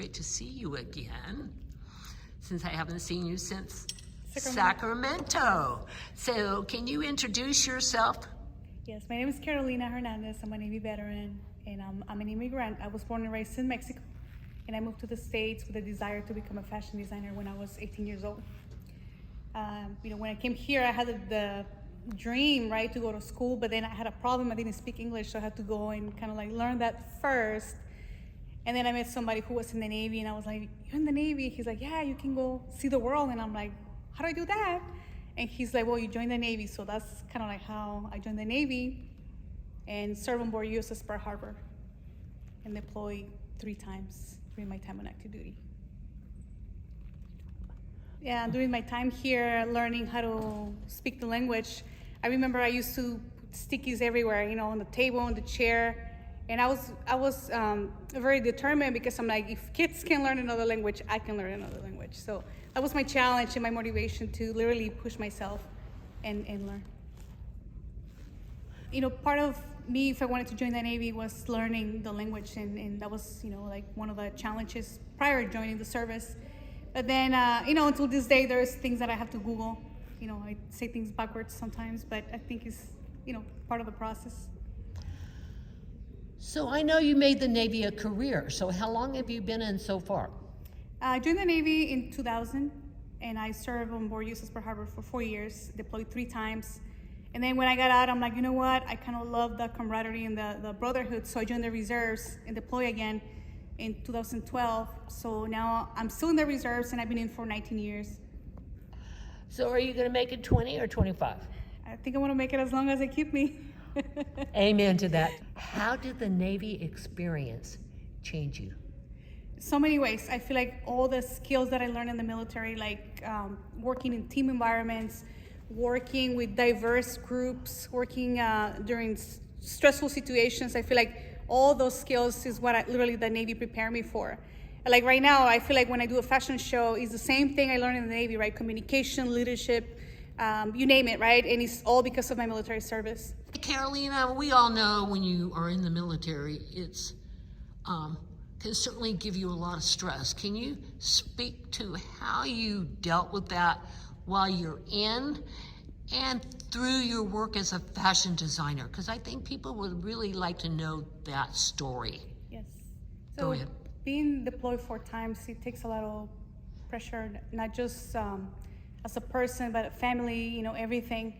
great to see you again, since I haven't seen you since Sacramento. So can you introduce yourself? Yes, my name is Carolina Hernandez. I'm a Navy veteran, and I'm an immigrant. I was born and raised in Mexico, and I moved to the States with a desire to become a fashion designer when I was 18 years old. When I came here, I had the dream, right, to go to school, but then I had a problem. I didn't speak English, so I had to go and kind of like learn that first. And then I met somebody who was in the Navy, and I was like, "You're in the Navy?" He's like, "Yeah, you can go see the world." And I'm like, "How do I do that?" And he's like, "Well, you join the Navy." So that's kind of like how I joined the Navy and served on board USS Pearl Harbor and deployed 3 times during my time on active duty. Yeah, during my time here, learning how to speak the language, I remember I used to put stickies everywhere, on the table, on the chair, and I was very determined because I'm like, if kids can learn another language, I can learn another language. So that was my challenge and my motivation to literally push myself and learn. Part of me, if I wanted to join the Navy, was learning the language, and that was, like one of the challenges prior to joining the service. But then, until this day, there's things that I have to Google. I say things backwards sometimes, but I think it's, part of the process. So I know you made the Navy a career. So how long have you been in so far? I joined the Navy in 2000, and I served on board USS Pearl Harbor for 4 years, deployed 3 times. And then when I got out, I'm like, you know what? I kind of love the camaraderie and the brotherhood, so I joined the reserves and deployed again in 2012. So now I'm still in the reserves, and I've been in for 19 years. So are you going to make it 20 or 25? I think I want to make it as long as they keep me. Amen to that. How did the Navy experience change you? So many ways. I feel like all the skills that I learned in the military, like working in team environments, working with diverse groups, working during stressful situations, I feel like all those skills is what literally the Navy prepared me for. Like right now, I feel like when I do a fashion show, it's the same thing I learned in the Navy, right? Communication, leadership, you name it, right? And it's all because of my military service. Carolina, we all know when you are in the military, it's can certainly give you a lot of stress. Can you speak to how you dealt with that while you're in and through your work as a fashion designer? Because I think people would really like to know that story. Yes. So go ahead. Being deployed 4 times, it takes a lot of pressure, not just as a person, but a family, everything.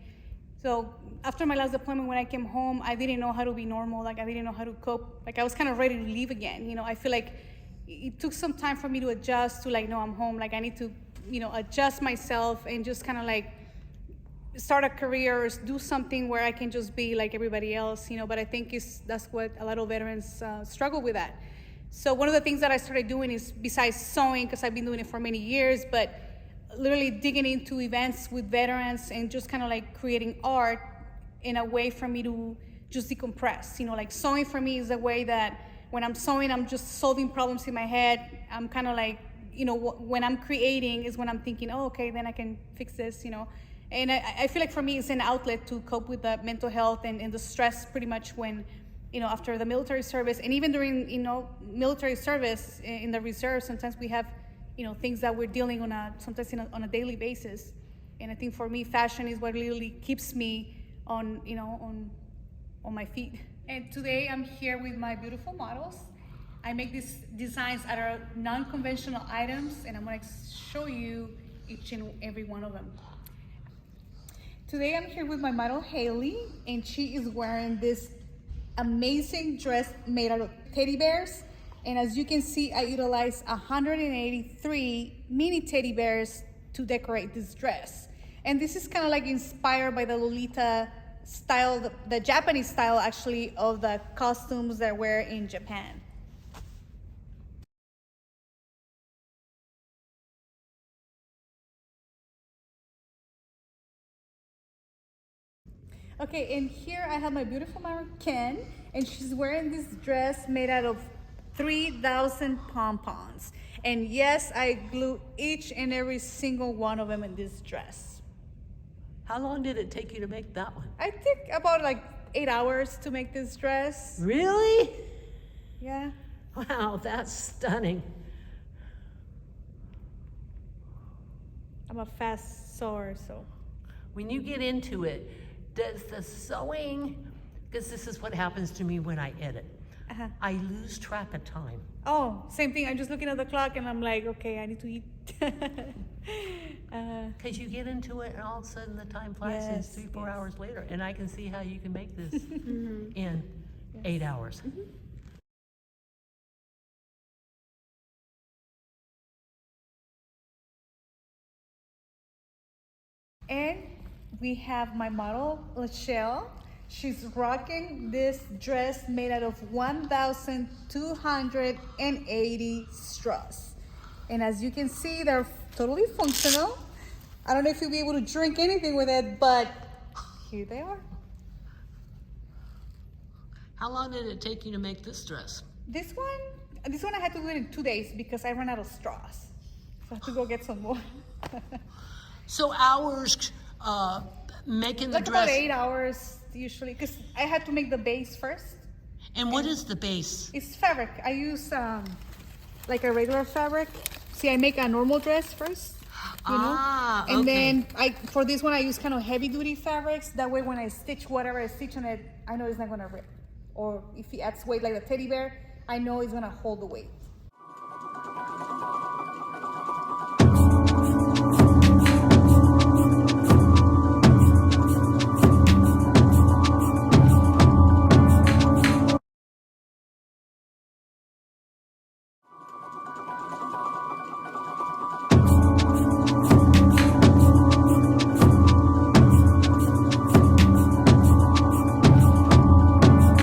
So after my last deployment, when I came home, I didn't know how to be normal. Like I didn't know how to cope. Like I was kind of ready to leave again. I feel like it took some time for me to adjust to like, no, I'm home. Like I need to, adjust myself and just kind of like start a career or do something where I can just be like everybody else, but I think that's what a lot of veterans struggle with that. So one of the things that I started doing is, besides sewing, because I've been doing it for many years, but literally digging into events with veterans and just kind of like creating art in a way for me to just decompress. Like sewing for me is a way that when I'm sewing, I'm just solving problems in my head. I'm kind of like, when I'm creating is when I'm thinking, oh, okay, then I can fix this, And I feel like for me, it's an outlet to cope with the mental health and the stress pretty much when, after the military service, and even during, military service in the reserve, sometimes we have, things that we're dealing sometimes on a daily basis. And I think for me, fashion is what really keeps me on my feet. And today I'm here with my beautiful models. I make these designs out of non-conventional items, and I'm gonna show you each and every one of them. Today I'm here with my model Haley, and she is wearing this amazing dress made out of teddy bears. And as you can see, I utilized 183 mini teddy bears to decorate this dress. And this is kind of like inspired by the Lolita style, the Japanese style actually, of the costumes that wear in Japan. Okay, and here I have my beautiful model Ken, and she's wearing this dress made out of 3,000 pom-poms. And yes, I glued each and every single one of them in this dress. How long did it take you to make that one? I think about like 8 hours to make this dress. Really? Yeah. Wow, that's stunning. I'm a fast sewer, so. When you get into it, does the sewing, because this is what happens to me when I edit, Uh-huh. I lose track of time. Oh, same thing. I'm just looking at the clock and I'm like, okay, I need to eat. Because you get into it and all of a sudden the time flies and it's Yes, 3-4 yes. hours later. And I can see how you can make this in 8 hours. And we have my model, Sheryl. She's rocking this dress made out of 1,280 straws. And as you can see, they're totally functional. I don't know if you'll be able to drink anything with it, but here they are. How long did it take you to make this dress? This one I had to do it in 2 days because I ran out of straws. So I had to go get some more. So hours making the Like dress. about 8 hours usually, because I had to make the base first. And what is the base? It's fabric. I use like a regular fabric. See, I make a normal dress first, you know? Ah, And okay. then for this one, I use kind of heavy duty fabrics. That way when I stitch whatever I stitch on it, I know it's not gonna rip. Or if it adds weight like a teddy bear, I know it's gonna hold the weight.